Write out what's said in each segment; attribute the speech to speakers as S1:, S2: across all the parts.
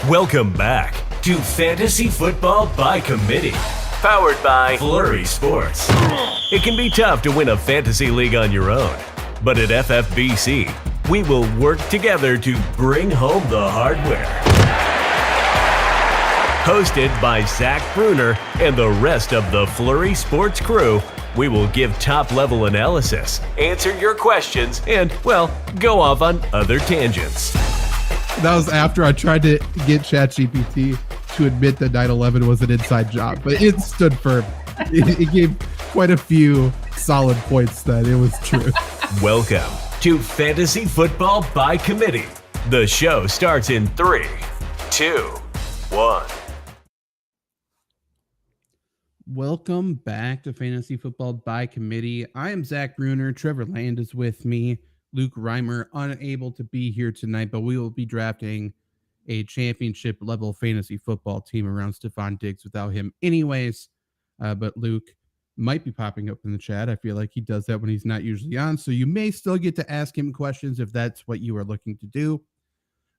S1: Welcome back to Fantasy Football by Committee, powered by Flurry Sports. It can be tough to win a fantasy league on your own, but at FFBC, we will work together to bring home the hardware. Hosted by Zach Bruner and the rest of the Flurry Sports crew, we will give top-level analysis, answer your questions, and, well, go off on other tangents.
S2: That was after I tried to get ChatGPT to admit that 9/11 was an inside job, but it stood firm. It gave quite a few solid points that it was true.
S1: Welcome to Fantasy Football by Committee. The show starts in 3, 2, 1.
S2: Welcome back to Fantasy Football by Committee. I am Zach Bruner. Trevor Land is with me. Luke Reimer unable to be here tonight, but we will be drafting a championship level fantasy football team around Stefon Diggs without him anyways. But Luke might be popping up in the chat. I feel like he does that when he's not usually on. So you may still get to ask him questions if that's what you are looking to do.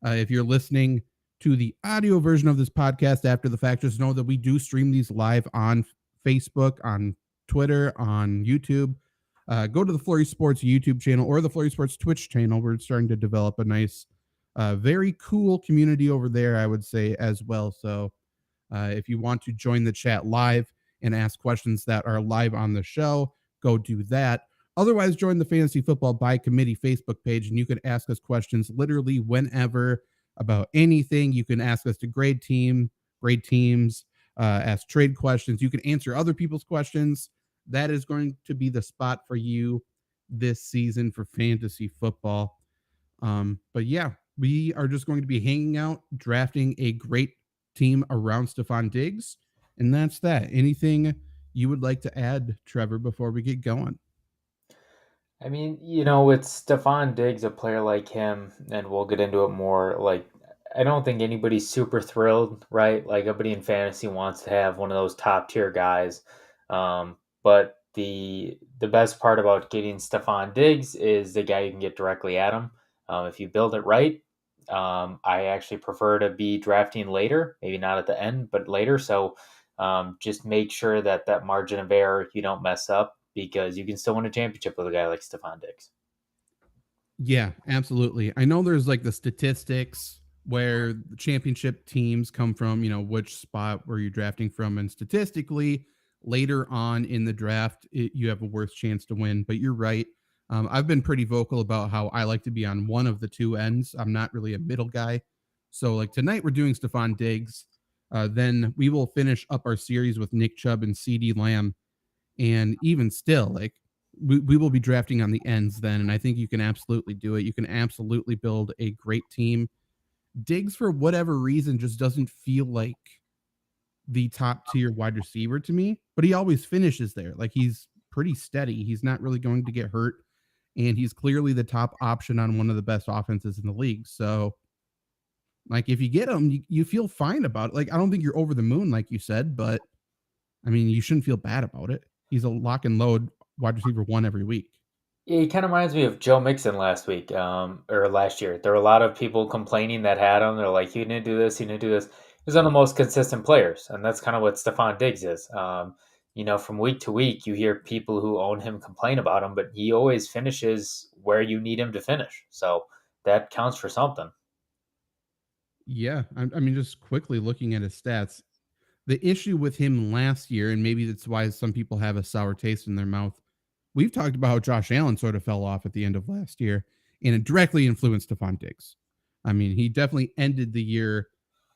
S2: If you're listening to the audio version of this podcast after the fact, just know that we do stream these live on Facebook, on Twitter, on YouTube. Go to the Flurry Sports YouTube channel or the Flurry Sports Twitch channel. We're starting to develop a nice, very cool community over there, I would say, as well. So if you want to join the chat live and ask questions that are live on the show, go do that. Otherwise, join the Fantasy Football by Committee Facebook page, and you can ask us questions literally whenever about anything. You can ask us to grade teams, ask trade questions. You can answer other people's questions. That is going to be the spot for you this season for fantasy football. But yeah, we are just going to be hanging out, drafting a great team around Stefon Diggs. And that's that. Anything you would like to add, Trevor, before we get going?
S3: I mean, with Stefon Diggs, a player like him, and we'll get into it more, I don't think anybody's super thrilled, right? Like, everybody in fantasy wants to have one of those top tier guys. But the best part about getting Stefon Diggs is the guy you can get directly at him. If you build it right, I actually prefer to be drafting later, maybe not at the end, but later. So just make sure that margin of error you don't mess up, because you can still win a championship with a guy like Stefon Diggs.
S2: Yeah, absolutely. I know there's like the statistics where the championship teams come from, which spot were you drafting from, and statistically later on in the draft, you have a worse chance to win. But you're right. I've been pretty vocal about how I like to be on one of the two ends. I'm not really a middle guy. So like tonight we're doing Stefon Diggs. Then we will finish up our series with Nick Chubb and CD Lamb. And even still, like we will be drafting on the ends then. And I think you can absolutely do it. You can absolutely build a great team. Diggs, for whatever reason, just doesn't feel like the top tier wide receiver to me, but he always finishes there. Like, he's pretty steady. He's not really going to get hurt, and he's clearly the top option on one of the best offenses in the league. So like, if you get him, you feel fine about it. Like, I don't think you're over the moon, like you said, but I mean, you shouldn't feel bad about it. He's a lock and load wide receiver one every week.
S3: Yeah, he kind of reminds me of Joe Mixon last week, or last year. There were a lot of people complaining that had him. They're like, he didn't do this, he didn't do this. He's one of the most consistent players, and that's kind of what Stefon Diggs is. From week to week, you hear people who own him complain about him, but he always finishes where you need him to finish. So that counts for something.
S2: Yeah, I mean, just quickly looking at his stats, the issue with him last year, and maybe that's why some people have a sour taste in their mouth, we've talked about how Josh Allen sort of fell off at the end of last year, and it directly influenced Stefon Diggs. I mean, he definitely ended the year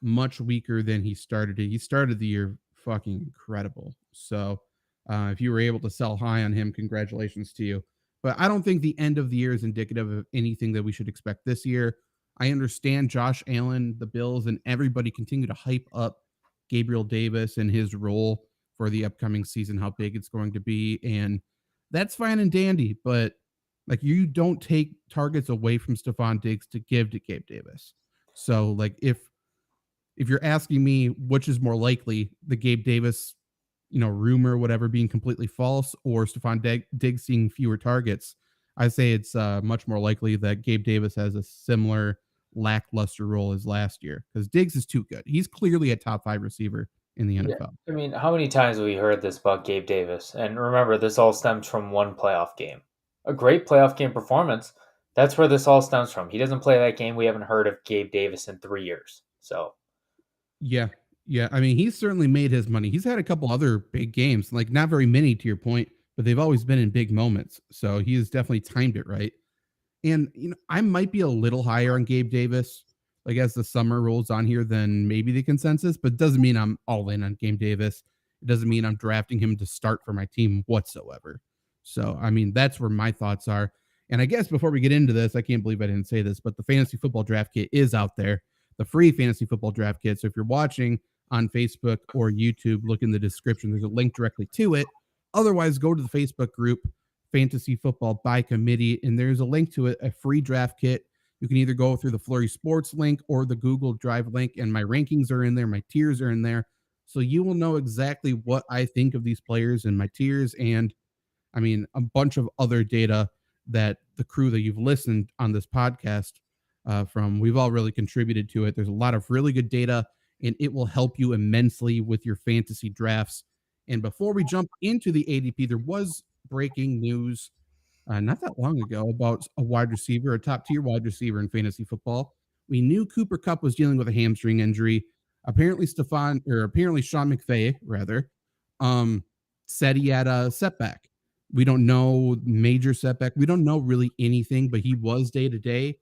S2: much weaker than he started it. He started the year fucking incredible. So if you were able to sell high on him, congratulations to you. But I don't think the end of the year is indicative of anything that we should expect this year. I understand Josh Allen, the Bills, and everybody continue to hype up Gabriel Davis and his role for the upcoming season, how big it's going to be. And that's fine and dandy, but like, you don't take targets away from Stefon Diggs to give to Gabe Davis. So like, if you're asking me which is more likely, the Gabe Davis, rumor, whatever, being completely false, or Stefon Diggs seeing fewer targets, I say it's much more likely that Gabe Davis has a similar lackluster role as last year because Diggs is too good. He's clearly a top 5 receiver in the
S3: Yeah.
S2: NFL.
S3: I mean, how many times have we heard this about Gabe Davis? And remember, this all stems from one playoff game. A great playoff game performance. That's where this all stems from. He doesn't play that game. We haven't heard of Gabe Davis in 3 years. So,
S2: Yeah. Yeah. I mean, he's certainly made his money. He's had a couple other big games, like not very many to your point, but they've always been in big moments. So he has definitely timed it right. And I might be a little higher on Gabe Davis, like as the summer rolls on here than maybe the consensus, but it doesn't mean I'm all in on Gabe Davis. It doesn't mean I'm drafting him to start for my team whatsoever. So, I mean, that's where my thoughts are. And I guess before we get into this, I can't believe I didn't say this, but the fantasy football draft kit is out there, the free fantasy football draft kit. So if you're watching on Facebook or YouTube, look in the description. There's a link directly to it. Otherwise, go to the Facebook group, Fantasy Football by Committee, and there's a link to it, a free draft kit. You can either go through the Flurry Sports link or the Google Drive link, and my rankings are in there, my tiers are in there. So you will know exactly what I think of these players and my tiers, and I mean, a bunch of other data that the crew that you've listened on this podcast from, we've all really contributed to it. There's a lot of really good data, and it will help you immensely with your fantasy drafts. And before we jump into the ADP, there was breaking news not that long ago about a wide receiver, a top tier wide receiver in fantasy football. We knew Cooper Kupp was dealing with a hamstring injury. Apparently Sean McVay, rather, um, said he had a setback. We don't know major setback. We don't know really anything, but he was day to day,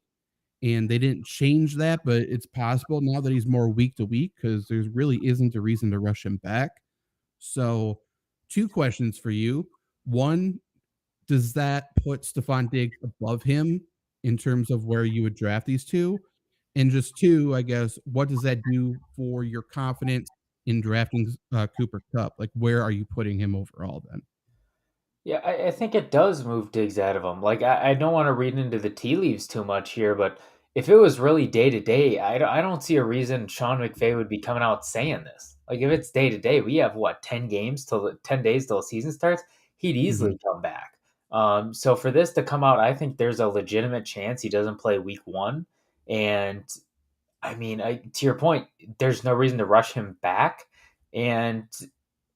S2: and they didn't change that. But it's possible now that he's more week to week because there really isn't a reason to rush him back. So, two questions for you. One, does that put Stefon Diggs above him in terms of where you would draft these two? And just two, I guess, what does that do for your confidence in drafting Cooper Kupp? Like, where are you putting him overall then?
S3: yeah, I think it does move Diggs out of him. Like, I don't want to read into the tea leaves too much here, but if it was really day to day, I don't see a reason Sean McVay would be coming out saying this. Like, if it's day to day, we have what, 10 days till the season starts? He'd
S2: Mhm.
S3: easily come back. So for this to come out, I think there's a legitimate chance he doesn't play week one. And I mean, to your point, there's no reason to rush him back. And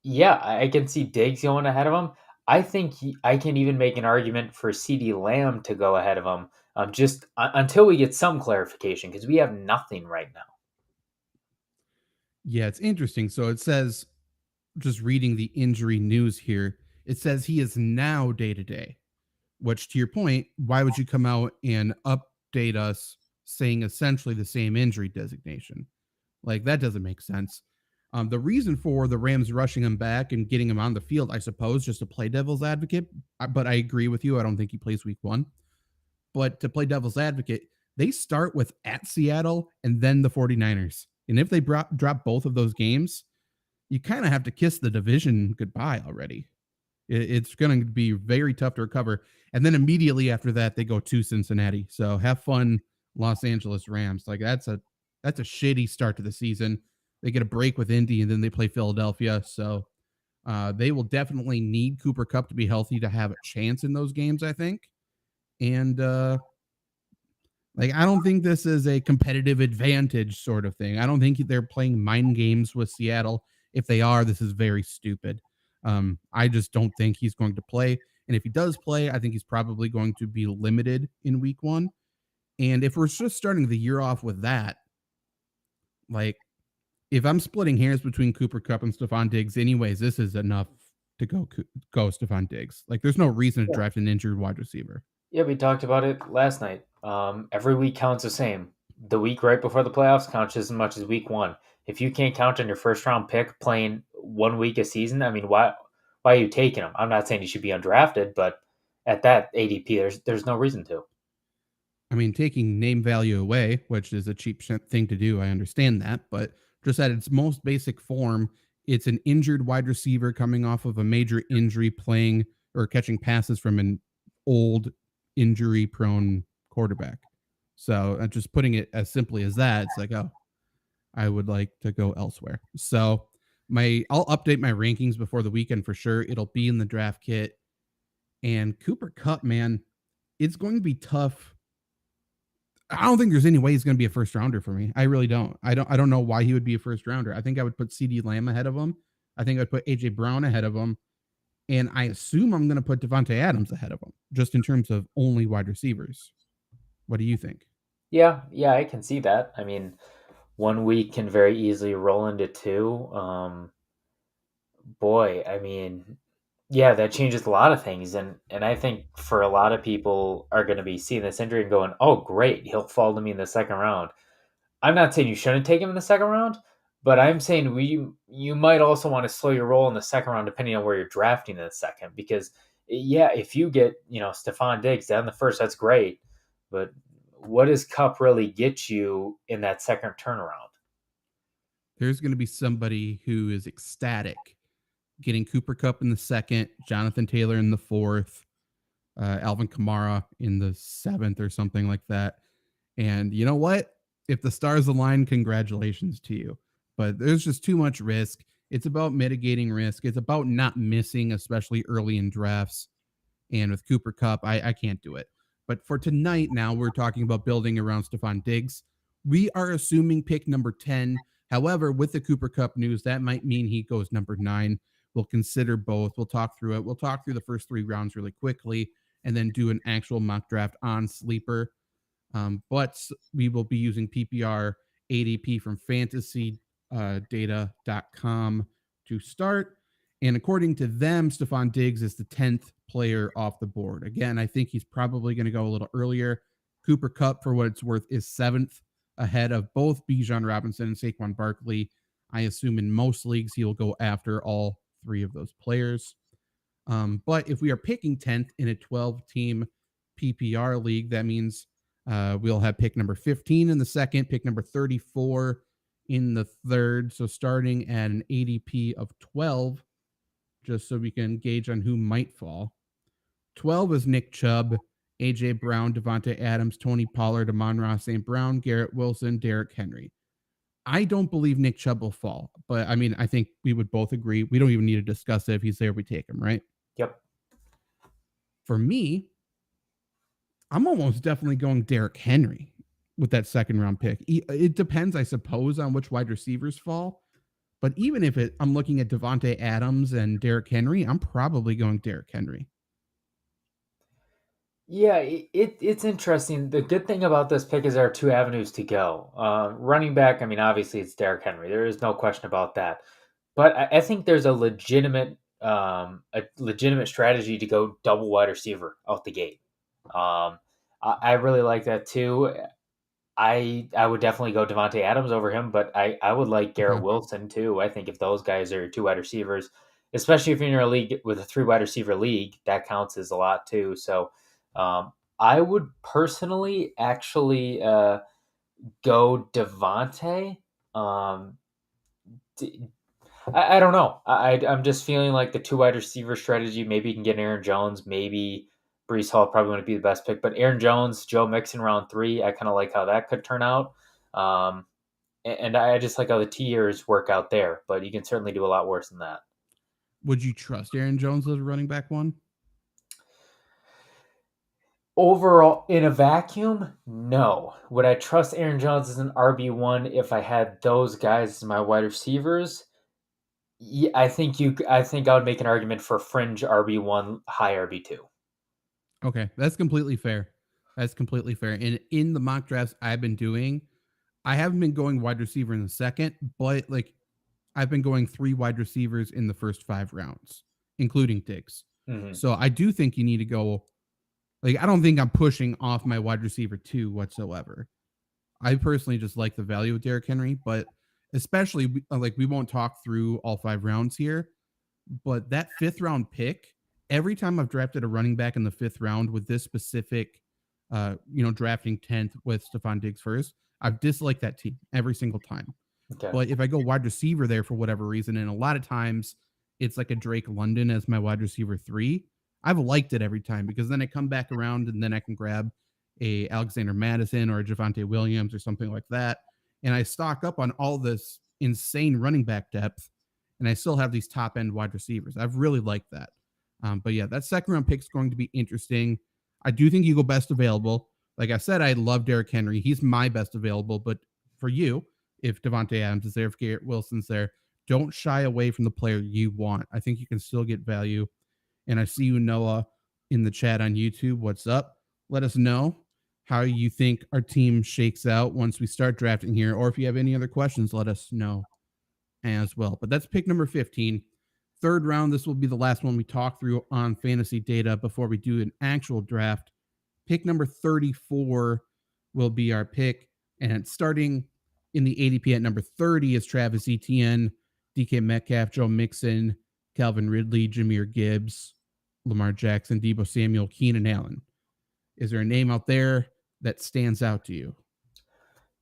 S3: yeah, I can see Diggs going ahead of him. I think I can even make an argument for CD Lamb to go ahead of him, just until we get some clarification because we have nothing right now.
S2: Yeah, it's interesting. So it says, just reading the injury news here, it says he is now day to day, which to your point, why would you come out and update us saying essentially the same injury designation? Like that doesn't make sense. The reason for the Rams rushing him back and getting him on the field, I suppose, just to play devil's advocate. But I agree with you. I don't think he plays week one. But to play devil's advocate, they start with at Seattle and then the 49ers. And if they drop both of those games, you kind of have to kiss the division goodbye already. It's going to be very tough to recover. And then immediately after that, they go to Cincinnati. So have fun, Los Angeles Rams. Like that's a shitty start to the season. They get a break with Indy, and then they play Philadelphia. So they will definitely need Cooper Kupp to be healthy to have a chance in those games, I think. And like, I don't think this is a competitive advantage sort of thing. I don't think they're playing mind games with Seattle. If they are, this is very stupid. I just don't think he's going to play. And if he does play, I think he's probably going to be limited in week one. And if we're just starting the year off with that, like, if I'm splitting hairs between Cooper Kupp and Stefon Diggs, anyways, this is enough to go Stefon Diggs. Like, there's no reason to
S3: Yeah.
S2: draft an injured wide receiver.
S3: Yeah, we talked about it last night. Every week counts the same. The week right before the playoffs counts just as much as week one. If you can't count on your first round pick playing 1 week a season, I mean, why are you taking him? I'm not saying he should be undrafted, but at that ADP, there's no reason to.
S2: I mean, taking name value away, which is a cheap thing to do, I understand that, but just at its most basic form, it's an injured wide receiver coming off of a major injury, playing or catching passes from an old injury prone quarterback. So just putting it as simply as that, it's like, oh, I would like to go elsewhere. So I'll update my rankings before the weekend for sure. It'll be in the draft kit. And Cooper Kupp, man, it's going to be tough. I don't think there's any way he's going to be a first rounder for me. I really don't. I don't know why he would be a first rounder. I think I would put CD Lamb ahead of him. I think I'd put AJ Brown ahead of him. And I assume I'm going to put Devontae Adams ahead of him, just in terms of only wide receivers. What do you think?
S3: Yeah, I can see that. I mean, 1 week can very easily roll into two. Boy, I mean, yeah, that changes a lot of things, and I think for a lot of people are going to be seeing this injury and going, "Oh, great, he'll fall to me in the second round." I'm not saying you shouldn't take him in the second round, but I'm saying you might also want to slow your roll in the second round depending on where you're drafting in the second. Because yeah, if you get Stefon Diggs down the first, that's great, but what does Cup really get you in that second turnaround?
S2: There's going to be somebody who is ecstatic getting Cooper Kupp in the second, Jonathan Taylor in the fourth, Alvin Kamara in the seventh or something like that. And you know what? If the stars align, congratulations to you. But there's just too much risk. It's about mitigating risk. It's about not missing, especially early in drafts. And with Cooper Kupp, I can't do it. But for tonight, now we're talking about building around Stefon Diggs. We are assuming pick number 10. However, with the Cooper Kupp news, that might mean he goes number 9. We'll consider both. We'll talk through it. We'll talk through the first 3 rounds really quickly and then do an actual mock draft on Sleeper. But we will be using PPR ADP from fantasydata.com to start. And according to them, Stefon Diggs is the 10th player off the board. Again, I think he's probably going to go a little earlier. Cooper Kupp, for what it's worth, is 7th ahead of both Bijan Robinson and Saquon Barkley. I assume in most leagues he will go after all 3 of those players. But if we are picking 10th in a 12-team PPR league, that means we'll have pick number 15 in the second, pick number 34 in the third. So starting at an ADP of 12, just so we can gauge on who might fall. 12 is Nick Chubb, AJ Brown, Devontae Adams, Tony Pollard, Amon-Ra St. Brown, Garrett Wilson, Derrick Henry. I don't believe Nick Chubb will fall, but I mean, I think we would both agree. We don't even need to discuss it. If he's there, we take him, right?
S3: Yep.
S2: For me, I'm almost definitely going Derrick Henry with that second round pick. It depends, I suppose, on which wide receivers fall. But even if I'm looking at Devontae Adams and Derrick Henry, I'm probably going Derrick Henry.
S3: Yeah, it's interesting. The good thing about this pick is there are 2 avenues to go. Running back, I mean, obviously it's Derrick Henry. There is no question about that. But I think there's a legitimate strategy to go double wide receiver out the gate. I really like that too. I would definitely go Devontae Adams over him, but I would like Garrett Wilson too. I think if those guys are your 2 wide receivers, especially if you're in a league with a 3 wide receiver league, that counts as a lot too. So I would personally actually go Devontae. I don't know. I'm just feeling like the 2 wide receiver strategy. Maybe you can get Aaron Jones. Maybe Breece Hall probably wouldn't be the best pick, but Aaron Jones, Joe Mixon round 3. I kind of like how that could turn out. And I just like how the tiers work out there, but you can certainly do a lot worse than that.
S2: Would you trust Aaron Jones as a running back 1?
S3: Overall, in a vacuum, no. Would I trust Aaron Jones as an RB1 if I had those guys as my wide receivers? Yeah, I think I would make an argument for fringe RB1, high RB2.
S2: Okay, that's completely fair. That's completely fair. And in the mock drafts I've been doing, I haven't been going wide receiver in the second, but like I've been going 3 wide receivers in the first 5 rounds, including Diggs.
S3: Mm-hmm.
S2: So I do think you need to go. Like, I don't think I'm pushing off my wide receiver 2 whatsoever. I personally just like the value of Derrick Henry, but especially like we won't talk through all 5 rounds here, but that 5th round pick, every time I've drafted a running back in the 5th round with this specific, drafting 10th with Stefon Diggs first, I've disliked that team every single time.
S3: Okay.
S2: But if I go wide receiver there for whatever reason, and a lot of times it's like a Drake London as my wide receiver 3, I've liked it every time because then I come back around and then I can grab a Alexander Madison or a Javonte Williams or something like that. And I stock up on all this insane running back depth and I still have these top end wide receivers. I've really liked that. But yeah, that second round pick is going to be interesting. I do think you go best available. Like I said, I love Derrick Henry. He's my best available. But for you, if Devontae Adams is there, if Garrett Wilson's there, don't shy away from the player you want. I think you can still get value. And I see you, Noah, in the chat on YouTube. What's up? Let us know how you think our team shakes out once we start drafting here. Or if you have any other questions, let us know as well. But that's pick number 15. Third round, this will be the last one we talk through on fantasy data before we do an actual draft. Pick number 34 will be our pick. And starting in the ADP at number 30 is Travis Etienne, DK Metcalf, Joe Mixon, Calvin Ridley, Jahmyr Gibbs, Lamar Jackson, Deebo Samuel, Keenan Allen. Is there a name out there that stands out to you?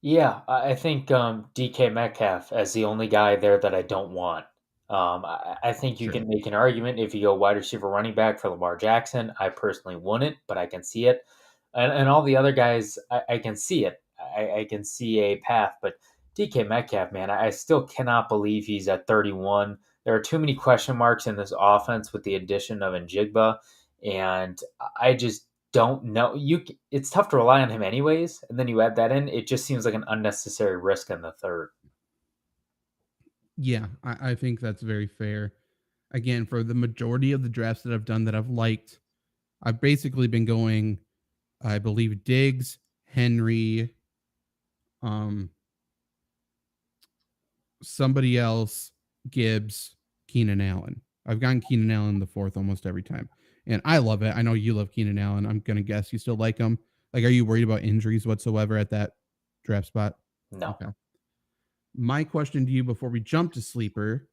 S3: Yeah, I think DK Metcalf as the only guy there that I don't want. I think you
S2: Sure.
S3: can make an argument if you go wide receiver running back for Lamar Jackson. I personally wouldn't, but I can see it. And all the other guys, I can see it. I can see a path. But DK Metcalf, man, I still cannot believe he's at 31. There are too many question marks in this offense with the addition of Njigba. And I just don't know. It's tough to rely on him anyways, and then you add that in, it just seems like an unnecessary risk in the third.
S2: Yeah, I think that's very fair. Again, for the majority of the drafts that I've done that I've liked, I've basically been going, I believe, Diggs, Henry, somebody else, Gibbs, Keenan Allen. I've gotten Keenan Allen the fourth almost every time. And I love it. I know you love Keenan Allen. I'm going to guess you still like him. Like, are you worried about injuries whatsoever at that draft spot?
S3: No.
S2: Okay. My question to you before we jump to sleeper,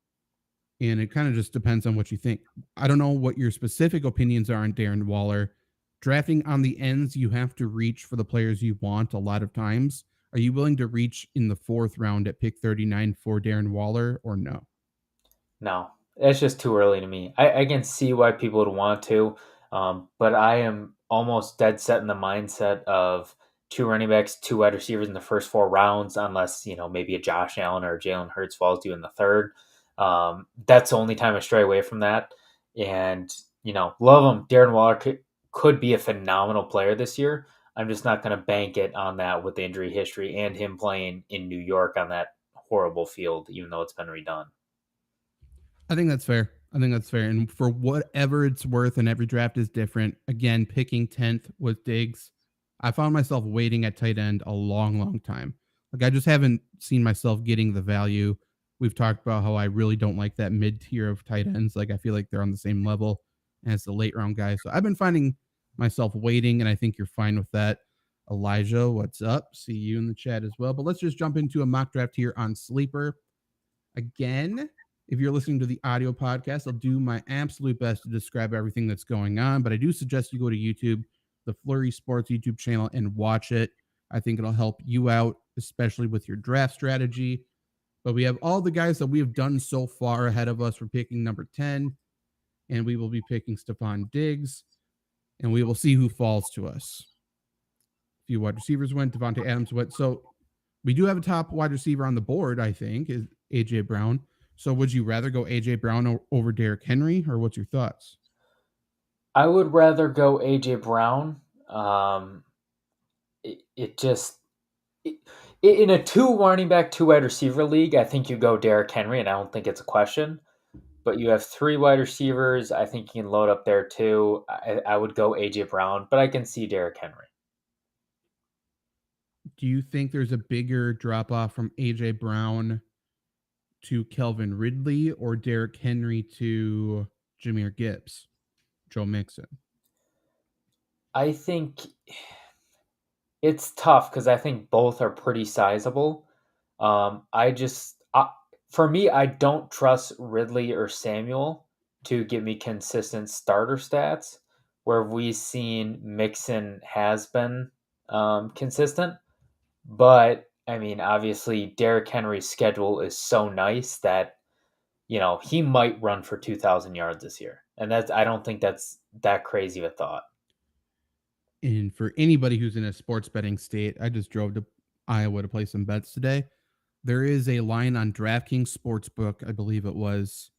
S2: and it kind of just depends on what you think. I don't know what your specific opinions are on Darren Waller. Drafting on the ends, you have to reach for the players you want a lot of times. Are you willing to reach in the fourth round at pick 39 for Darren Waller or no?
S3: No, it's just too early to me. I can see why people would want to, but I am almost dead set in the mindset of two running backs, two wide receivers in the first four rounds, unless, maybe a Josh Allen or Jalen Hurts falls to you in the third. That's the only time I stray away from that. And, love him. Darren Waller could be a phenomenal player this year. I'm just not going to bank it on that with the injury history and him playing in New York on that horrible field, even though it's been redone.
S2: I think that's fair. And for whatever it's worth, and every draft is different. Again, picking 10th with Diggs, I found myself waiting at tight end a long, long time. Like, I just haven't seen myself getting the value. We've talked about how I really don't like that mid tier of tight ends. Like, I feel like they're on the same level as the late round guys. So I've been finding myself waiting, and I think you're fine with that. Elijah, what's up? See you in the chat as well. But let's just jump into a mock draft here on Sleeper. Again, if you're listening to the audio podcast, I'll do my absolute best to describe everything that's going on, but I do suggest you go to YouTube, the Flurry Sports YouTube channel, and watch it. I think it'll help you out, especially with your draft strategy. But we have all the guys that we have done so far ahead of us for picking number 10, and we will be picking Stefon Diggs, and we will see who falls to us. A few wide receivers went, Devontae Adams went. So we do have a top wide receiver on the board, I think, is A.J. Brown. So would you rather go A.J. Brown over Derrick Henry, or what's your thoughts?
S3: I would rather go A.J. Brown. In a two running back, two wide receiver league, I think you go Derrick Henry, and I don't think it's a question. But you have three wide receivers. I think you can load up there too. I would go A.J. Brown, but I can see Derrick Henry.
S2: Do you think there's a bigger drop off from A.J. Brown to Calvin Ridley, or Derrick Henry to Jahmyr Gibbs, Joe Mixon?
S3: I think it's tough because I think both are pretty sizable. For me, I don't trust Ridley or Samuel to give me consistent starter stats, where we've seen Mixon has been consistent. But I mean, obviously, Derrick Henry's schedule is so nice that he might run for 2,000 yards this year, and I don't think that's that crazy of a thought.
S2: And for anybody who's in a sports betting state, I just drove to Iowa to play some bets today. There is a line on DraftKings Sportsbook, I believe it was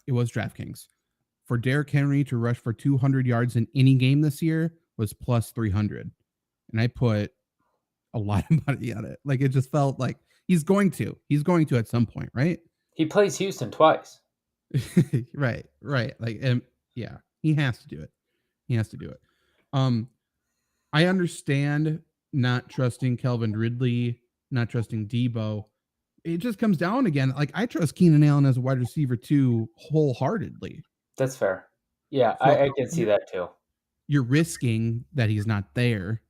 S2: DraftKings, for Derrick Henry to rush for 200 yards in any game this year was plus 300. and I put a lot of money on it. Like it just felt like he's going to at some point, right?
S3: He plays Houston twice.
S2: Right. Like, yeah, he has to do it. He has to do it. Um, I understand not trusting Kelvin Ridley, not trusting Debo. It just comes down again. Like I trust Keenan Allen as a wide receiver too, wholeheartedly.
S3: That's fair. Yeah,
S2: So
S3: I can see that too.
S2: you're risking that he's not there.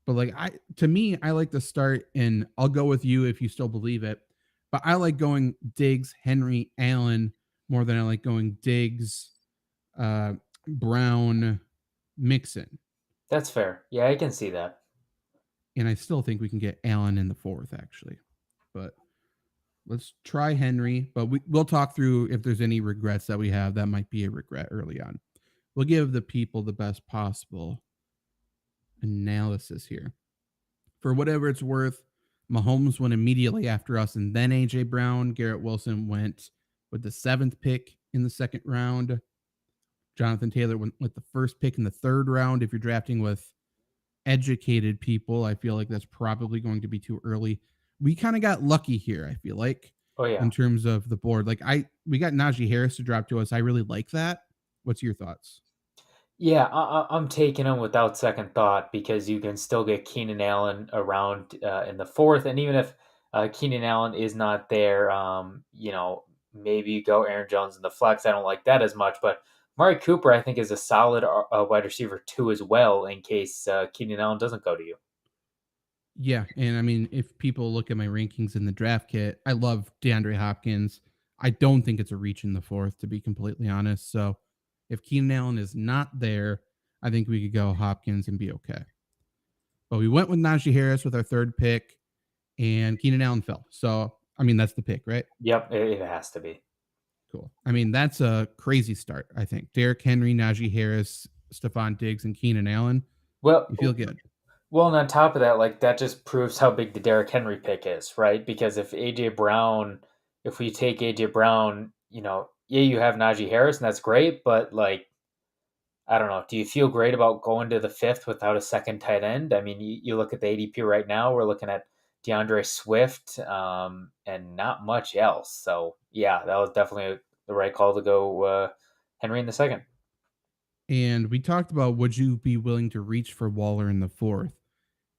S2: But like to me, I like to start, and I'll go with you if you still believe it. But I like going Diggs, Henry, Allen more than I like going Diggs, uh, Brown, Mixon.
S3: That's fair. Yeah, I can see that.
S2: And I still think we can get Allen in the fourth, actually. But let's try Henry. But we'll talk through if there's any regrets that we have. That might be a regret early on. We'll give the people the best possible analysis here. For whatever it's worth, Mahomes went immediately after us, and then AJ Brown. Garrett Wilson went with the 7th pick in the 2nd round. Jonathan Taylor went with the 1st pick in the 3rd round. If you're drafting with educated people, I feel like that's probably going to be too early. We kind of got lucky here, I feel like,
S3: Oh yeah.
S2: in terms of the board. Like we got Najee Harris to drop to us. I really like that. What's your thoughts?
S3: Yeah, I'm taking him without second thought because you can still get Keenan Allen around in the fourth, and even if Keenan Allen is not there, maybe you go Aaron Jones in the flex. I don't like that as much, but Mari Cooper I think is a solid wide receiver too as well in case Keenan Allen doesn't go to you.
S2: Yeah, and I mean, if people look at my rankings in the draft kit, I love DeAndre Hopkins. I don't think it's a reach in the fourth, to be completely honest. So if Keenan Allen is not there, I think we could go Hopkins and be okay. But we went with Najee Harris with our 3rd pick, and Keenan Allen fell. So, I mean, that's the pick, right?
S3: Yep, it has to be.
S2: Cool. I mean, that's a crazy start, I think. Derrick Henry, Najee Harris, Stefon Diggs, and Keenan Allen.
S3: Well,
S2: You feel good.
S3: Well, and on top of that, like that just proves how big the Derrick Henry pick is, right? Because if we take AJ Brown, yeah, you have Najee Harris, and that's great, but like, I don't know, do you feel great about going to the 5th without a second tight end? I mean, you look at the ADP right now, we're looking at DeAndre Swift, and not much else. So yeah, that was definitely the right call to go Henry in the 2nd.
S2: And we talked about would you be willing to reach for Waller in the 4th?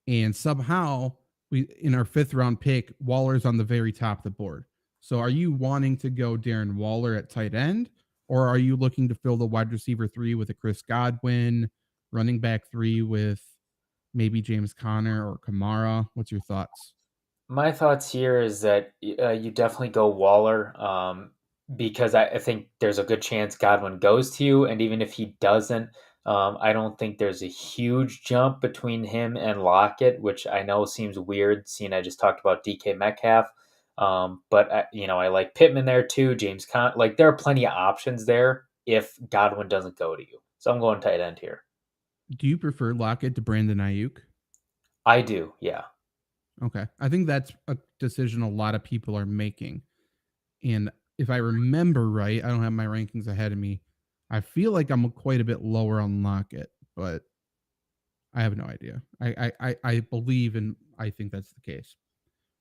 S2: And somehow we in our 5th round pick, Waller's on the very top of the board. So are you wanting to go Darren Waller at tight end, or are you looking to fill the wide receiver 3 with a Chris Godwin, running back 3 with maybe James Conner or Kamara? What's your thoughts?
S3: My thoughts here is that you definitely go Waller because I think there's a good chance Godwin goes to you, and even if he doesn't, I don't think there's a huge jump between him and Lockett, which I know seems weird, seeing I just talked about DK Metcalf. But I like Pittman there too, James Con. Like there are plenty of options there if Godwin doesn't go to you. So I'm going tight end here.
S2: Do you prefer Lockett to Brandon Ayuk?
S3: I do, yeah.
S2: Okay. I think that's a decision a lot of people are making. And if I remember right, I don't have my rankings ahead of me. I feel like I'm quite a bit lower on Lockett, but I have no idea. I believe and I think that's the case.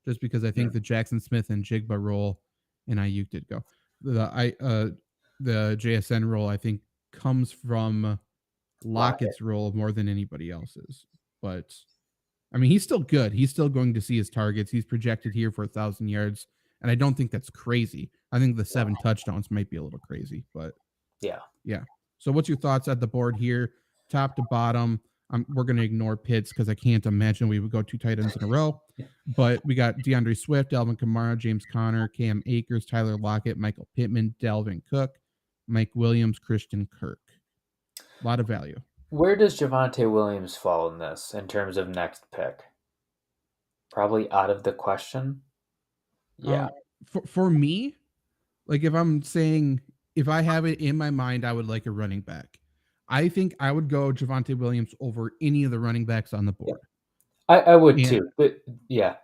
S2: Just because I think the Jackson Smith and Jigba role and Ayuk did go. The JSN role I think comes from Lockett's role more than anybody else's. But I mean, he's still good. He's still going to see his targets. He's projected here for 1,000 yards, and I don't think that's crazy. I think the 7 touchdowns might be a little crazy, but yeah. So, what's your thoughts at the board here, top to bottom? We're going to ignore Pitts because I can't imagine we would go 2 tight ends in a row. But we got DeAndre Swift, Alvin Kamara, James Conner, Cam Akers, Tyler Lockett, Michael Pittman, Delvin Cook, Mike Williams, Christian Kirk. A lot of value.
S3: Where does Javonte Williams fall in this in terms of next pick? Probably out of the question. Yeah.
S2: For me, like if I'm saying if I have it in my mind, I would like a running back. I think I would go Javonte Williams over any of the running backs on the board.
S3: I would too. But yeah.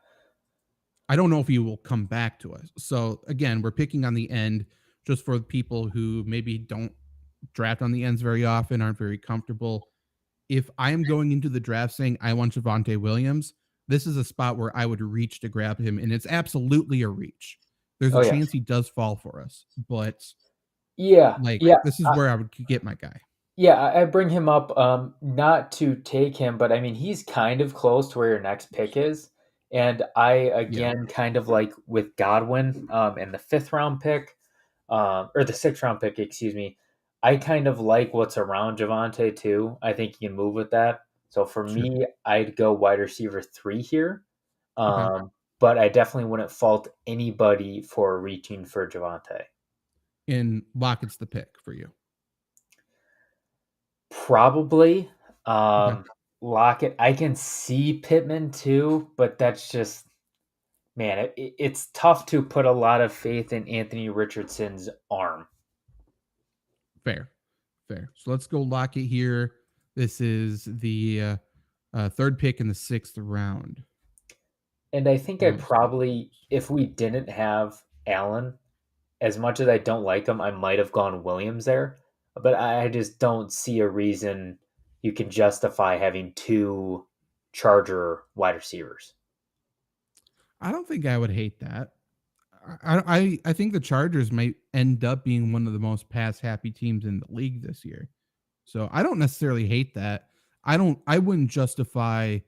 S2: I don't know if he will come back to us. So again, we're picking on the end just for people who maybe don't draft on the ends very often, aren't very comfortable. if I am going into the draft saying I want Javonte Williams, this is a spot where I would reach to grab him, and it's absolutely a reach. There's a
S3: Oh yeah,
S2: chance he does fall for us, but
S3: yeah,
S2: like
S3: yeah.
S2: this is where I would get my guy.
S3: Yeah, I bring him up not to take him, but I mean he's kind of close to where your next pick is. And I
S2: Yeah.
S3: again kind of like with Godwin in the fifth round pick, or the sixth round pick, excuse me. I kind of like what's around Javante too. I think you can move with that. So for
S2: Sure.
S3: me, I'd go wide receiver 3 here.
S2: Okay.
S3: But I definitely wouldn't fault anybody for reaching for Javante.
S2: And Lockett's the pick for you.
S3: Probably.
S2: Okay.
S3: Lockett. I can see Pittman too, but that's just man. It's tough to put a lot of faith in Anthony Richardson's arm.
S2: Fair. Fair. So let's go Lockett here. This is the third pick in the 6th round.
S3: And I think I
S2: Of
S3: probably, if we didn't have Allen, as much as I don't like him, I might have gone Williams there. But I just don't see a reason you can justify having two Charger wide receivers.
S2: I don't think I would hate that. I think the Chargers might end up being one of the most pass happy teams in the league this year. So I don't necessarily hate that. I wouldn't justify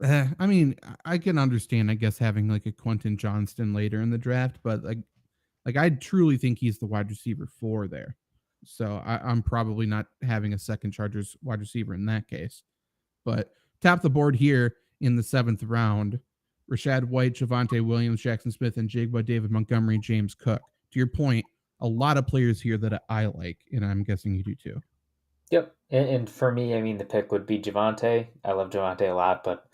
S2: I mean, I can understand, I guess, having like a Quentin Johnston later in the draft, but like I truly think he's the wide receiver 4 there. So I'm probably not having a second Chargers wide receiver in that case. But tap the board here in the 7th round. Rashad White, Javonte Williams, Jackson Smith, and Jigba, David Montgomery, James Cook. To your point, a lot of players here that I like, and I'm guessing you do too.
S3: Yep. And for me, I mean, the pick would be Javante. I love Javante a lot, but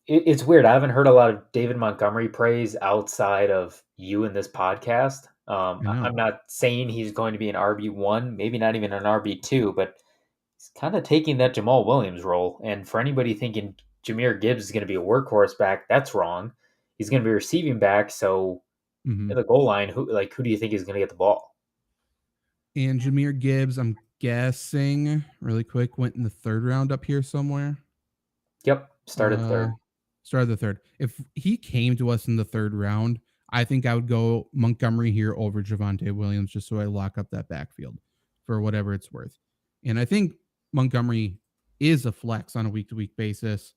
S3: it's weird. I haven't heard a lot of David Montgomery praise outside of you in this podcast.
S2: I know.
S3: I'm not saying he's going to be an RB1, maybe not even an RB2, but he's kind of taking that Jamal Williams role. And for anybody thinking Jameer Gibbs is going to be a workhorse back, that's wrong. He's going to be receiving back. So
S2: Mm-hmm.
S3: at the goal line, who do you think is going to get the ball?
S2: And Jameer Gibbs, I'm guessing, really quick, went in the 3rd round up here somewhere.
S3: Yep, started
S2: Uh,
S3: third.
S2: Started the 3rd. If he came to us in the 3rd round, I think I would go Montgomery here over Javonte Williams just so I lock up that backfield for whatever it's worth. And I think Montgomery is a flex on a week-to-week basis.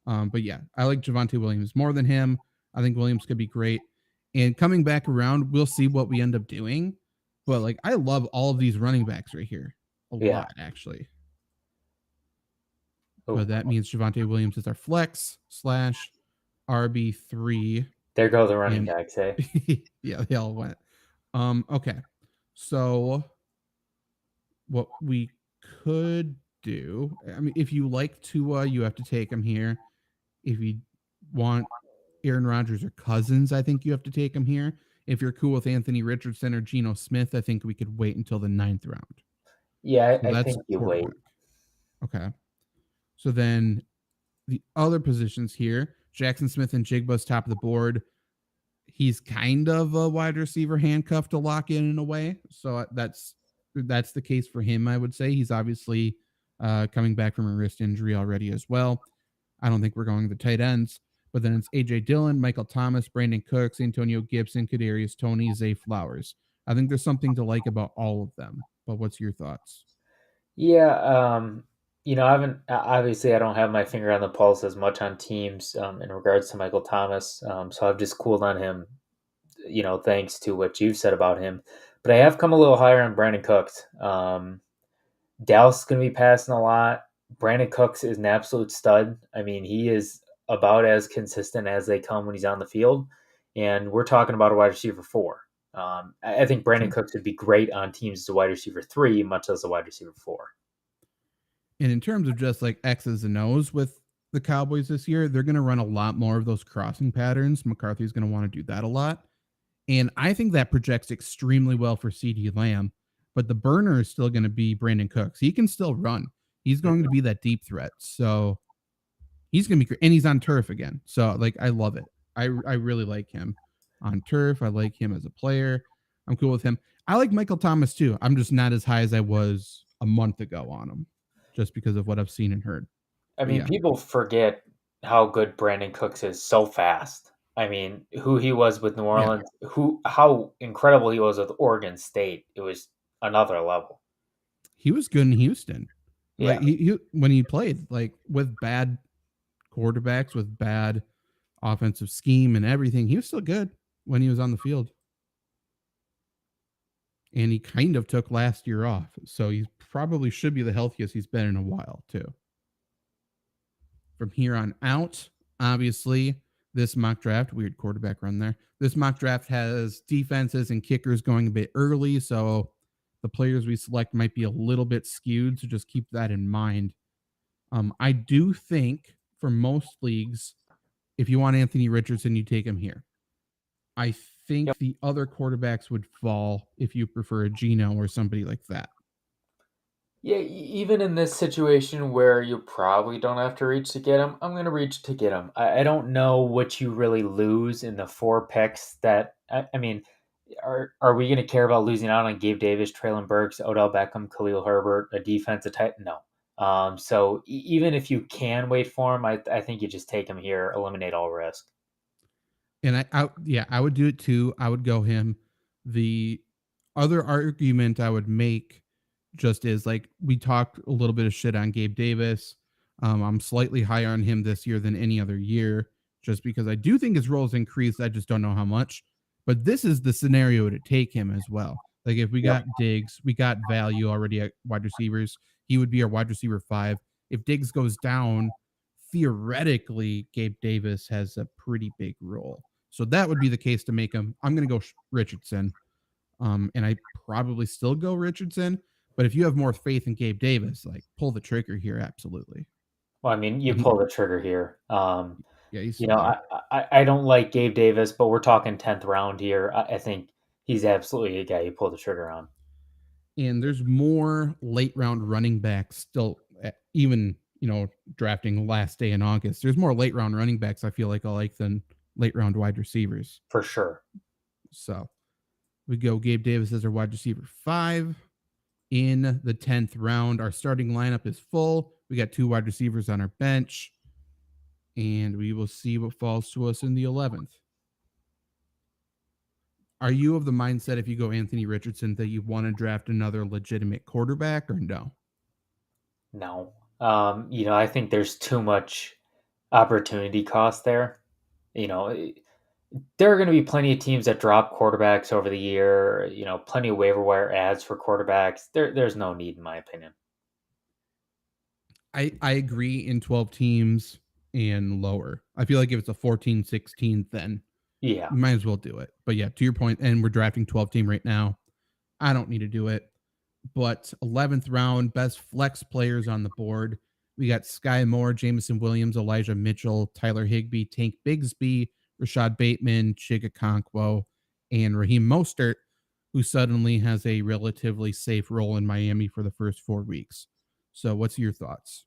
S2: But yeah, I like Javonte Williams more than him. I think Williams could be great. And coming back around, we'll see what we end up doing. But like, I love all of these running backs right here a
S3: Yeah.
S2: lot, actually.
S3: Ooh,
S2: But that means Javonte Williams is our flex / RB3.
S3: there go the running
S2: And
S3: backs, hey?
S2: yeah, they all went. Okay. So what we could do, I mean, if you like Tua, you have to take him here. If you want Aaron Rodgers or Cousins, I think you have to take him here. If you're cool with Anthony Richardson or Geno Smith, I think we could wait until the 9th round.
S3: Yeah,
S2: So
S3: I
S2: that's
S3: think you wait.
S2: quarterback. Okay. So then the other positions here, Jackson Smith and Jigba's top of the board. He's kind of a wide receiver handcuff to lock in a way. So that's the case for him, I would say. He's obviously coming back from a wrist injury already as well. I don't think we're going the tight ends, but then it's AJ Dillon, Michael Thomas, Brandon Cooks, Antonio Gibson, Kadarius Toney, Zay Flowers. I think there's something to like about all of them. But what's your thoughts?
S3: Yeah, I haven't obviously I don't have my finger on the pulse as much on teams in regards to Michael Thomas, so I've just cooled on him, thanks to what you've said about him. But I have come a little higher on Brandon Cooks. Dallas is going to be passing a lot. Brandon Cooks is an absolute stud. I mean, he is about as consistent as they come when he's on the field, and we're talking about a wide receiver 4. I think Brandon
S2: Sure.
S3: Cooks would be great on teams as a wide receiver 3, much as a wide receiver 4.
S2: And in terms of just like X's and O's with the Cowboys this year, they're going to run a lot more of those crossing patterns. McCarthy's going to want to do that a lot. And I think that projects extremely well for CeeDee Lamb. But the burner is still going to be Brandon Cooks. He can still run. He's going to be that deep threat. So he's going to be great. And he's on turf again. So like, I love it. I really like him on turf. I like him as a player. I'm cool with him. I like Michael Thomas too. I'm just not as high as I was a month ago on him. just because of what I've seen and heard.
S3: I
S2: But
S3: mean,
S2: yeah,
S3: people forget how good Brandon Cooks is so fast. I mean, who he was with New
S2: yeah,
S3: Orleans, how incredible he was with Oregon State. It was another level.
S2: he was good in Houston. Like
S3: Yeah.
S2: he when he played like with bad quarterbacks, with bad offensive scheme and everything, he was still good when he was on the field. And he kind of took last year off, so he probably should be the healthiest he's been in a while too. From here on out, obviously, this mock draft, weird quarterback run there. This mock draft has defenses and kickers going a bit early, so the players we select might be a little bit skewed, so just keep that in mind. I do think for most leagues, if you want Anthony Richardson, you take him here. I
S3: Yep.
S2: think the other quarterbacks would fall if you prefer a Geno or somebody like that.
S3: Yeah, even in this situation where you probably don't have to reach to get him, I'm going to reach to get him. I don't know what you really lose in the 4 picks that, I mean, are we going to care about losing out on Gabe Davis, Traylon Burks, Odell Beckham, Khalil Herbert, a defensive type? No. So even if you can wait for him, I think you just take him here, eliminate all risk.
S2: And I would do it too. I would go him. The other argument I would make just is like we talked a little bit of shit on Gabe Davis. I'm slightly higher on him this year than any other year, just because I do think his role's increased. I just don't know how much. But this is the scenario to take him as well. Like if we
S3: Yep.
S2: got Diggs, we got value already at wide receivers. He would be our wide receiver 5. If Diggs goes down, theoretically, Gabe Davis has a pretty big role. So that would be the case to make him. I'm going to go Richardson. And I probably still go Richardson. But if you have more faith in Gabe Davis, like pull the trigger here, absolutely.
S3: Well, I mean, you
S2: And
S3: pull the trigger here.
S2: yeah, he's
S3: You
S2: so
S3: know,
S2: good.
S3: I don't like Gabe Davis, but we're talking 10th round here. I think he's absolutely a guy you pull the trigger on.
S2: And there's more late round running backs still, even, drafting last day in August. There's more late round running backs I feel like I like than late round wide receivers.
S3: For sure.
S2: So we go Gabe Davis as our wide receiver 5. In the 10th round, our starting lineup is full. We got 2 wide receivers on our bench. And we will see what falls to us in the 11th. Are you of the mindset if you go Anthony Richardson that you want to draft another legitimate quarterback or no?
S3: No. I think there's too much opportunity cost there. You know, there are going to be plenty of teams that drop quarterbacks over the year, plenty of waiver wire ads for quarterbacks. There's no need, in my opinion.
S2: I agree in 12 teams and lower. I feel like if it's a 14, 16, then
S3: Yeah.
S2: you might as well do it. But yeah, to your point, and we're drafting 12 team right now. I don't need to do it. But 11th round, best flex players on the board. We got Sky Moore, Jameson Williams, Elijah Mitchell, Tyler Higbee, Tank Bigsby, Rashad Bateman, Chiga Konkwo, and Raheem Mostert, who suddenly has a relatively safe role in Miami for the first 4 weeks. So what's your thoughts?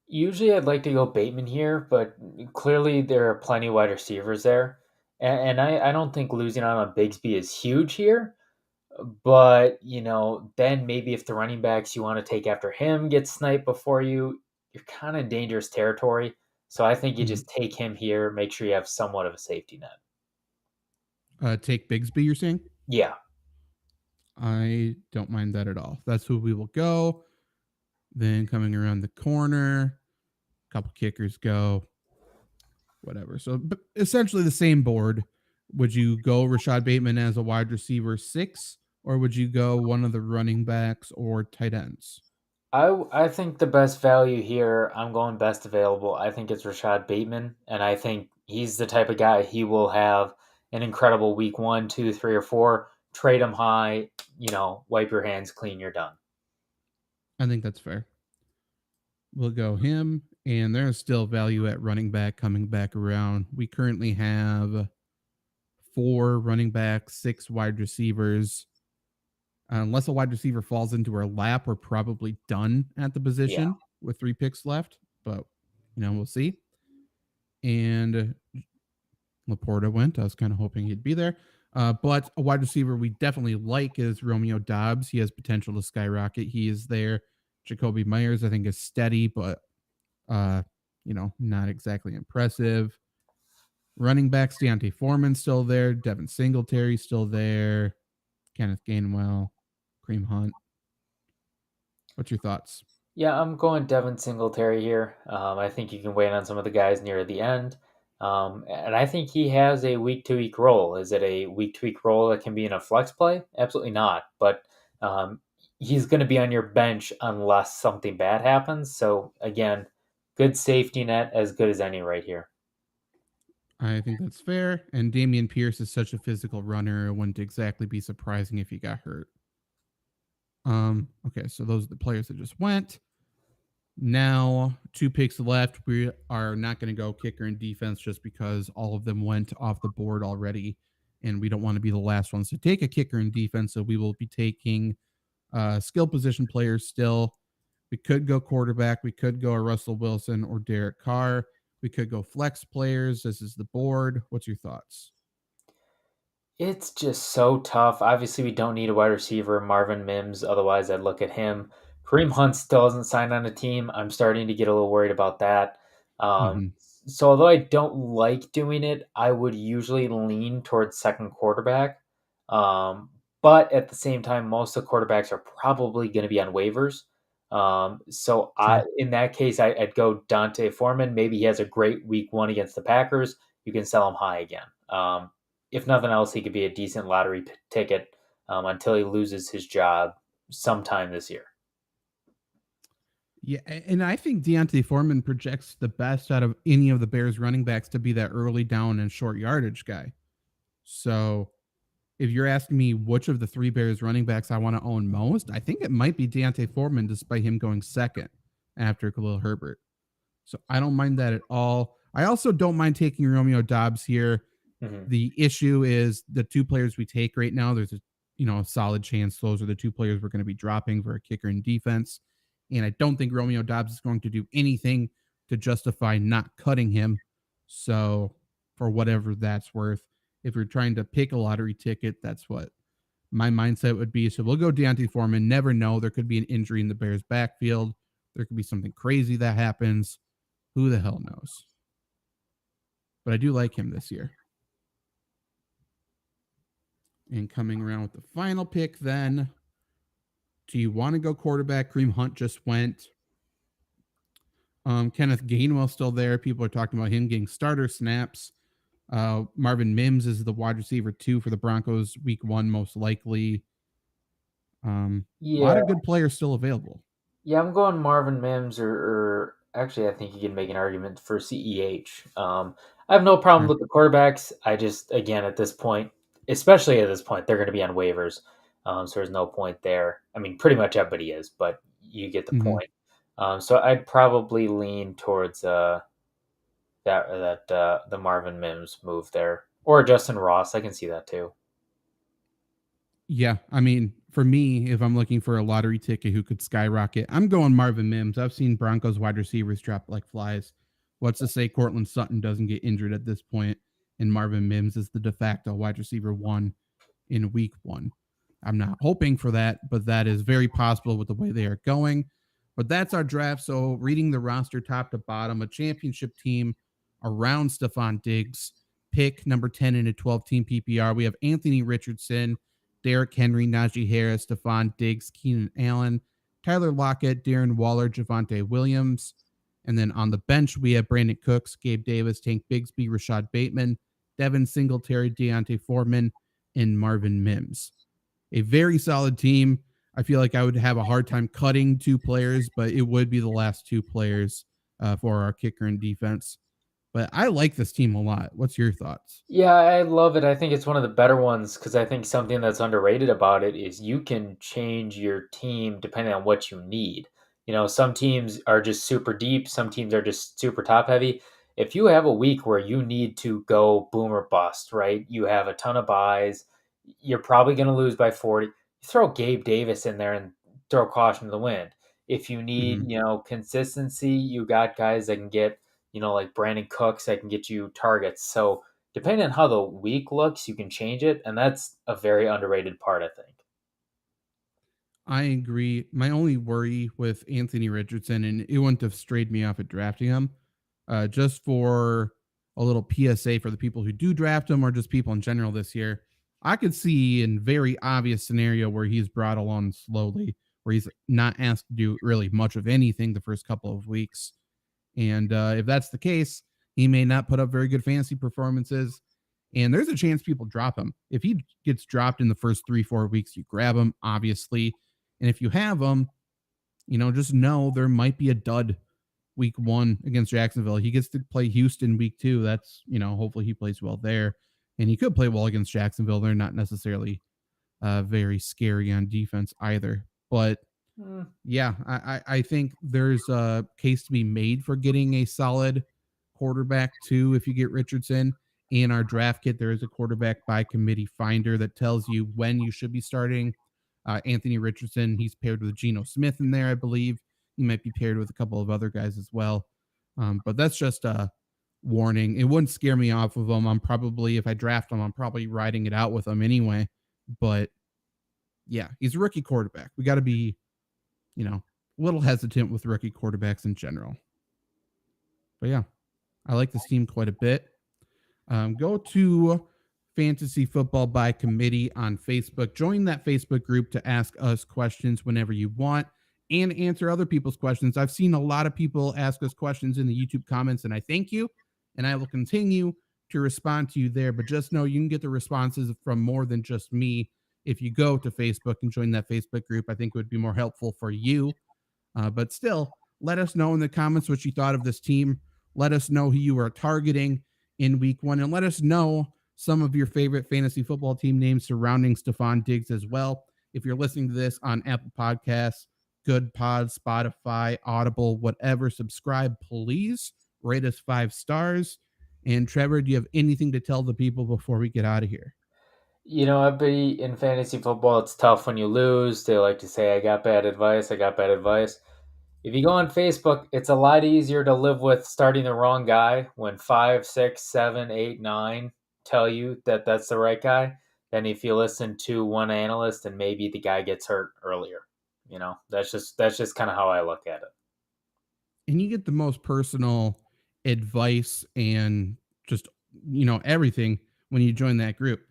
S3: Usually I'd like to go Bateman here, but clearly there are plenty of wide receivers there. And I don't think losing out on Bigsby is huge here. But, then maybe if the running backs you want to take after him get sniped before you're kind of dangerous territory. So I think you
S2: Mhm.
S3: just take him here, make sure you have somewhat of a safety net.
S2: Take Bigsby, you're saying?
S3: Yeah.
S2: I don't mind that at all. That's who we will go. Then coming around the corner, a couple kickers go, whatever. So but essentially the same board. Would you go Rashad Bateman as a wide receiver 6, or would you go one of the running backs or tight ends?
S3: I think the best value here, I'm going best available. I think it's Rashad Bateman, and I think he's the type of guy he will have an incredible week 1, 2, 3, or 4. Trade him high, wipe your hands clean, you're done.
S2: I think that's fair. We'll go him, and there's still value at running back coming back around. We currently have 4 running backs, 6 wide receivers. Unless a wide receiver falls into our lap, we're probably done at the
S3: Yeah.
S2: position with 3 picks left, but we'll see. And Laporta went. I was kind of hoping he'd be there. But a wide receiver we definitely like is Romeo Dobbs. He has potential to skyrocket. He is there Jacoby Myers, I think, is steady, but not exactly impressive. Running backs, Deontay Foreman still there, Devin Singletary still there, Kenneth Gainwell, Kareem Hunt. What's your thoughts?
S3: Yeah, I'm going Devin Singletary here. I think you can wait on some of the guys near the end. And I think he has a week to week role. Is it a week to week role that can be in a flex play? Absolutely not. But um, he's going to be on your bench unless something bad happens. So, again, good safety net, as good as any right here.
S2: I think that's fair. And Damian Pierce is such a physical runner. It wouldn't exactly be surprising if he got hurt. Okay, so those are the players that just went. Now, 2 picks left. We are not going to go kicker and defense just because all of them went off the board already. And we don't want to be the last ones to take a kicker and defense. So we will be taking skill position players still. We could go quarterback. We could go a Russell Wilson or Derek Carr. We could go flex players. This is the board. What's your thoughts?
S3: It's just so tough. Obviously, we don't need a wide receiver, Marvin Mims. Otherwise, I'd look at him. Kareem Hunt still hasn't signed on a team. I'm starting to get a little worried about that.
S2: Mm-hmm.
S3: So, although I don't like doing it, I would usually lean towards second quarterback. Um, but at the same time, most of the quarterbacks are probably going to be on waivers.
S2: True.
S3: In that case, I'd go Dante Foreman. Maybe he has a great week one against the Packers. You can sell him high again. If nothing else, he could be a decent lottery ticket until he loses his job sometime this year.
S2: Yeah, and I think Deontay Foreman projects the best out of any of the Bears running backs to be that early down and short yardage guy. So if you're asking me which of the 3 Bears running backs I want to own most, I think it might be Deontay Foreman, despite him going second after Khalil Herbert. So I don't mind that at all. I also don't mind taking Romeo Dobbs here.
S3: Mm-hmm.
S2: The issue is the 2 players we take right now. There's a solid chance those are the 2 players we're going to be dropping for a kicker and defense. And I don't think Romeo Dobbs is going to do anything to justify not cutting him. So for whatever that's worth, if you're trying to pick a lottery ticket, that's what my mindset would be. So we'll go Deontay Foreman. Never know. There could be an injury in the Bears backfield. There could be something crazy that happens. Who the hell knows? But I do like him this year. And coming around with the final pick, then, do you want to go quarterback? Kareem Hunt just went. Kenneth Gainwell still there. People are talking about him getting starter snaps. Marvin Mims is the wide receiver 2 for the Broncos week 1, most likely. A lot
S3: Yeah,
S2: of good players still available.
S3: yeah, I'm going Marvin Mims, or actually, I think you can make an argument for CEH. I have no problem
S2: Sure.
S3: with the quarterbacks. I just, again, at this point, especially at this point, they're going to be on waivers. So there's no point there. I mean, pretty much everybody is, but you get the
S2: Mm-hmm.
S3: point. So I'd probably lean towards the Marvin Mims move there, or Justin Ross. I can see that too.
S2: Yeah, I mean, for me, if I'm looking for a lottery ticket who could skyrocket, I'm going Marvin Mims. I've seen Broncos wide receivers drop like flies. What's to say Cortland Sutton doesn't get injured at this point, and Marvin Mims is the de facto wide receiver 1 in week 1. I'm not hoping for that, but that is very possible with the way they are going. But that's our draft. So, reading the roster top to bottom, a championship team around Stefon Diggs, pick number 10 in a 12 team PPR. We have Anthony Richardson, Derrick Henry, Najee Harris, Stefon Diggs, Keenan Allen, Tyler Lockett, Darren Waller, Javonte Williams. And then on the bench, we have Brandon Cooks, Gabe Davis, Tank Bigsby, Rashad Bateman, Devin Singletary, Deontay Foreman, and Marvin Mims. A very solid team. I feel like I would have a hard time cutting 2 players, but it would be the last 2 players for our kicker and defense. But I like this team a lot. What's your thoughts?
S3: Yeah, I love it. I think it's one of the better ones because I think something that's underrated about it is you can change your team depending on what you need. Some teams are just super deep, some teams are just super top heavy. If you have a week where you need to go boom or bust, right? You have a ton of buys, you're probably going to lose by 40. You throw Gabe Davis in there and throw caution to the wind. If you need,
S2: Mm-hmm.
S3: consistency, you got guys that can get, like Brandon Cooks that can get you targets. So, depending on how the week looks, you can change it, and that's a very underrated part, I think.
S2: I agree. My only worry with Anthony Richardson, and it wouldn't have strayed me off at drafting him, just for a little PSA for the people who do draft him or just people in general this year. I could see a very obvious scenario where he's brought along slowly, where he's not asked to do really much of anything the first couple of weeks. And if that's the case, he may not put up very good fantasy performances. And there's a chance people drop him. If he gets dropped in the first 3-4 weeks, you grab him, obviously. And if you have him, just know there might be a dud week 1 against Jacksonville. He gets to play Houston week 2. That's, hopefully he plays well there. And he could play well against Jacksonville. They're not necessarily very scary on defense either. But yeah, I think there's a case to be made for getting a solid quarterback too. If you get Richardson in our draft kit, there is a quarterback by committee finder that tells you when you should be starting. Anthony Richardson, he's paired with Geno Smith in there, I believe. He might be paired with a couple of other guys as well. But that's just a warning. It wouldn't scare me off of him. If I draft him, I'm probably riding it out with him anyway. But yeah, he's a rookie quarterback. We got to be, a little hesitant with rookie quarterbacks in general. But yeah, I like this team quite a bit. Go to Fantasy Football by Committee on Facebook. Join that Facebook group to ask us questions whenever you want and answer other people's questions. I've seen a lot of people ask us questions in the YouTube comments, and I thank you. And I will continue to respond to you there. But just know you can get the responses from more than just me if you go to Facebook and join that Facebook group. I think it would be more helpful for you. But still, let us know in the comments what you thought of this team. Let us know who you are targeting in week 1, and let us know some of your favorite fantasy football team names surrounding Stefon Diggs as well. If you're listening to this on Apple Podcasts, Good Pod, Spotify, Audible, whatever, subscribe, please. Rate us 5 stars. And Trevor, do you have anything to tell the people before we get out of here?
S3: Everybody in fantasy football, it's tough when you lose. They like to say, I got bad advice. If you go on Facebook, it's a lot easier to live with starting the wrong guy when 5, 6, 7, 8, 9 tell you that that's the right guy than if you listen to one analyst and maybe the guy gets hurt earlier. That's just kind of how I look at it.
S2: And you get the most personal advice and just, everything when you join that group.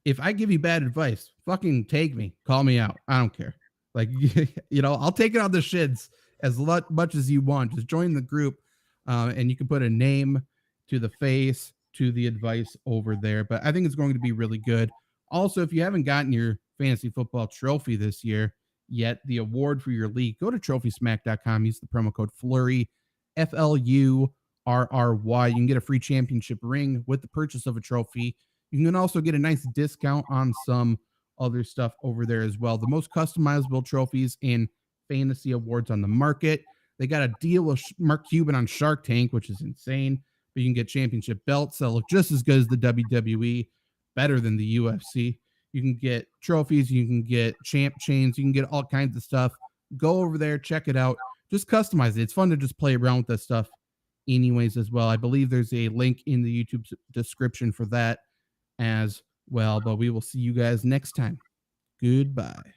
S2: If I give you bad advice, fucking take me, call me out. I don't care. Like, I'll take it on the shits as much as you want. Just join the group, and you can put a name to the face to the advice over there. But I think it's going to be really good. Also, if you haven't gotten your fantasy football trophy this year yet, the award for your league, go to trophysmack.com. Use the promo code Flurry, FLURRY. You can get a free championship ring with the purchase of a trophy. You can also get a nice discount on some other stuff over there as well. The most customizable trophies and fantasy awards on the market. They got a deal with Mark Cuban on Shark Tank, which is insane. But you can get championship belts that look just as good as the WWE, better than the UFC. You can get trophies. You can get champ chains. You can get all kinds of stuff. Go over there, check it out. Just customize it. It's fun to just play around with that stuff anyways as well. I believe there's a link in the YouTube description for that as well. But we will see you guys next time. Goodbye.